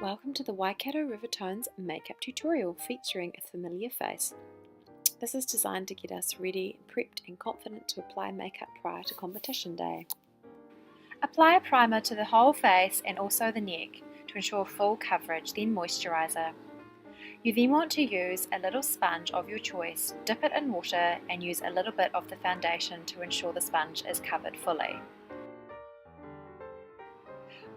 Welcome to the Waikato Rivertones makeup tutorial featuring a familiar face. This is designed to get us ready, prepped and confident to apply makeup prior to competition day. Apply a primer to the whole face and also the neck to ensure full coverage, then moisturiser. You then want to use a little sponge of your choice, dip it in water and use a little bit of the foundation to ensure the sponge is covered fully.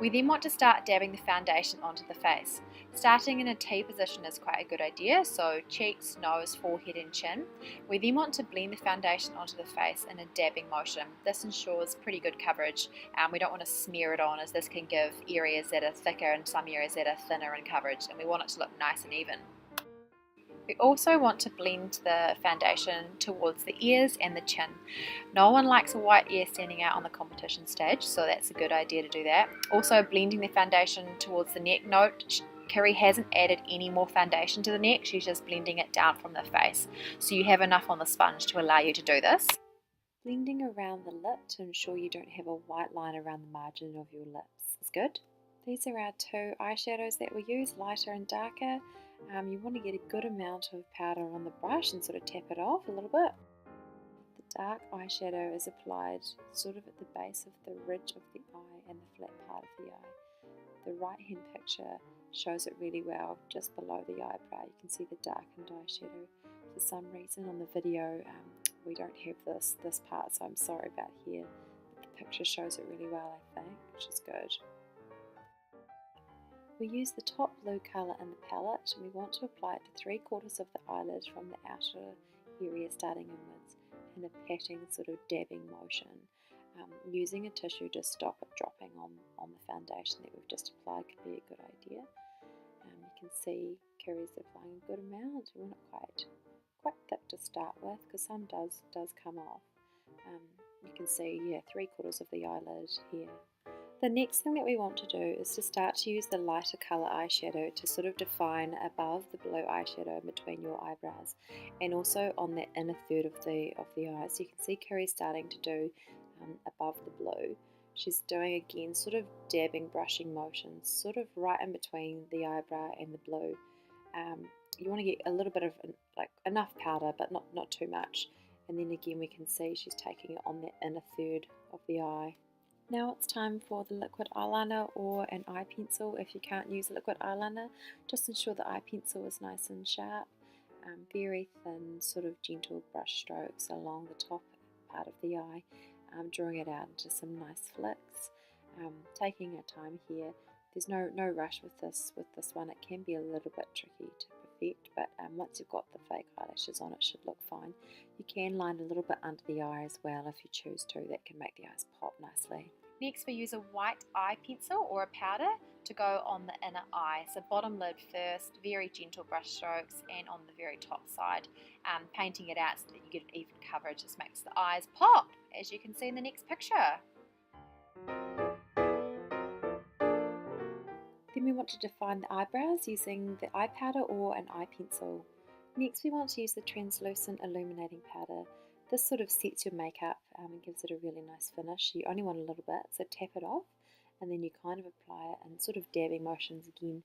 We then want to start dabbing the foundation onto the face. Starting in a T position is quite a good idea, so cheeks, nose, forehead and chin. We then want to blend the foundation onto the face in a dabbing motion. This ensures pretty good coverage. We don't want to smear it on, as this can give areas that are thicker and some areas that are thinner in coverage, and we want it to look nice and even. We also want to blend the foundation towards the ears and the chin. No one likes a white ear standing out on the competition stage, so that's a good idea to do that. Also blending the foundation towards the neck. Note, Kiri hasn't added any more foundation to the neck, she's just blending it down from the face. So you have enough on the sponge to allow you to do this. Blending around the lip to ensure you don't have a white line around the margin of your lips is good. These are our two eyeshadows that we use, lighter and darker. You want to get a good amount of powder on the brush and sort of tap it off a little bit. The dark eyeshadow is applied sort of at the base of the ridge of the eye and the flat part of the eye. The right hand picture shows it really well just below the eyebrow. You can see the darkened eyeshadow. For some reason on the video we don't have this part, so I'm sorry about here. But the picture shows it really well, I think, which is good. We use the top blue colour in the palette and we want to apply it to 3/4 of the eyelid from the outer area starting inwards in a patting sort of dabbing motion. Using a tissue to stop it dropping on the foundation that we've just applied could be a good idea. You can see Kiri's applying a good amount. We want it quite thick to start with because some does come off. You can see, 3/4 of the eyelid here. The next thing that we want to do is to start to use the lighter colour eyeshadow to sort of define above the blue eyeshadow between your eyebrows and also on that inner third of the eye. So you can see Kiri starting to do above the blue. She's doing again sort of dabbing, brushing motions, sort of right in between the eyebrow and the blue. You want to get a little bit of enough powder, but not too much. And then again we can see she's taking it on that inner third of the eye. Now it's time for the liquid eyeliner or an eye pencil. If you can't use a liquid eyeliner, just ensure the eye pencil is nice and sharp. Very thin, sort of gentle brush strokes along the top part of the eye, drawing it out into some nice flicks. Taking our time here. There's no rush with this one. It can be a little bit tricky to perfect, but once you've got the fake eyelashes on, it should look fine. You can line a little bit under the eye as well if you choose to. That can make the eyes pop nicely. Next we use a white eye pencil or a powder to go on the inner eye. So bottom lid first, very gentle brush strokes, and on the very top side, painting it out so that you get an even coverage. This makes the eyes pop, as you can see in the next picture. Then we want to define the eyebrows using the eye powder or an eye pencil. Next we want to use the translucent illuminating powder. This sort of sets your makeup and gives it a really nice finish. You only want a little bit, so tap it off and then you kind of apply it in sort of dabbing motions again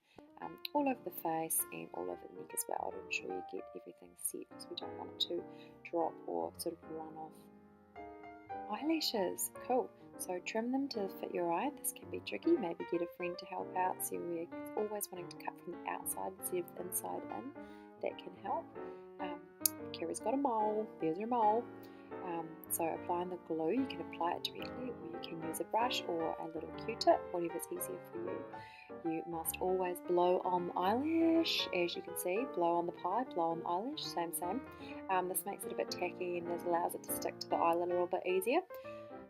all over the face and all over the neck as well to ensure you get everything set, because we don't want it to drop or sort of run off. Eyelashes, cool. So trim them to fit your eye. This can be tricky. Maybe get a friend to help out. So we're always wanting to cut from the outside instead of the inside in. That can help. Kiri's got a mole. There's her mole. So applying the glue, you can apply it directly, or you can use a brush or a little Q-tip, whatever's easier for you. You must always blow on the eyelash, as you can see. Blow on the pie, blow on the eyelash, same. This makes it a bit tacky and this allows it to stick to the eyelid a little bit easier.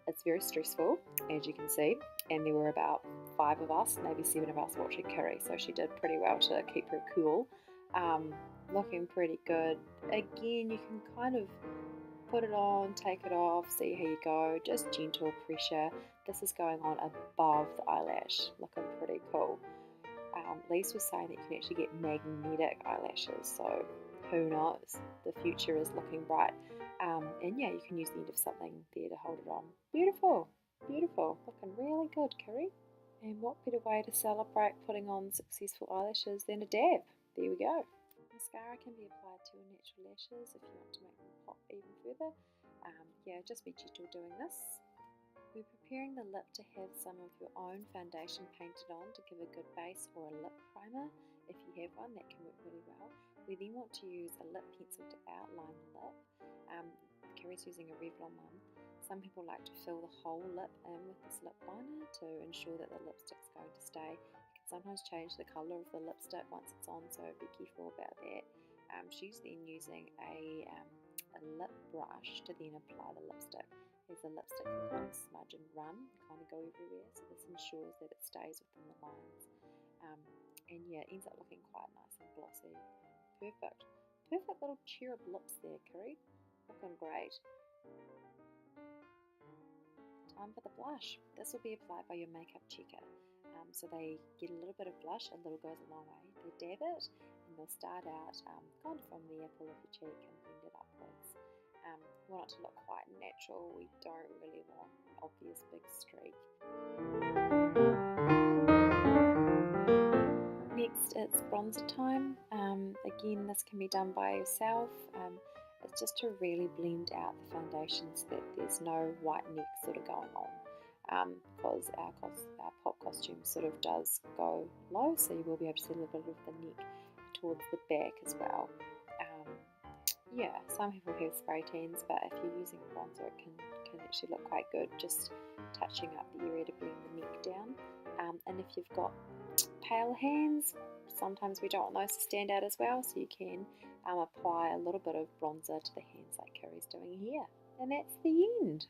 It's very stressful, as you can see, and there were about 5 of us, maybe 7 of us watching Kiri, so she did pretty well to keep her cool. Looking pretty good. Again, you can kind of put it on, take it off, see how you go, just gentle pressure. This is going on above the eyelash, looking pretty cool. Lise was saying that you can actually get magnetic eyelashes, so who knows, the future is looking bright. And yeah, you can use the end of something there to hold it on. Beautiful, looking really good, Kiri. And what better way to celebrate putting on successful eyelashes than a dab? There we go. Mascara can be applied to your natural lashes if you want to make them pop even further. Yeah, just be gentle doing this. We're preparing the lip to have some of your own foundation painted on to give a good base, or a lip primer. If you have one, that can work really well. We then want to use a lip pencil to outline the lip. Kiri's using a Revlon one. Some people like to fill the whole lip in with this lip liner to ensure that the lipstick's going to stay. You can sometimes change the colour of the lipstick once it's on, so be careful about that. She's then using a lip brush to then apply the lipstick, as the lipstick can kind of smudge and run, kind of go everywhere, so this ensures that it stays within the lines. And yeah, it ends up looking quite nice and glossy. Perfect little cherub lips there, Kiri. Looking great. Time for the blush. This will be applied by your makeup checker. So they get a little bit of blush, a little goes a long way. They dab it and they'll start out kind of from the apple of your cheek and blend it upwards. We want it to look quite natural. We don't really want an obvious big streak. Next, it's bronzer time. Again, this can be done by yourself. It's just to really blend out the foundation so that there's no white neck sort of going on, because our pop costume sort of does go low, so you will be able to see a little bit of the neck towards the back as well. Yeah, some people have spray tans, but if you're using bronzer, it can actually look quite good, just touching up the area to blend the neck down. And if you've got pale hands, sometimes we don't want those to stand out as well, so you can apply a little bit of bronzer to the hands like Kiri's doing here. And that's the end.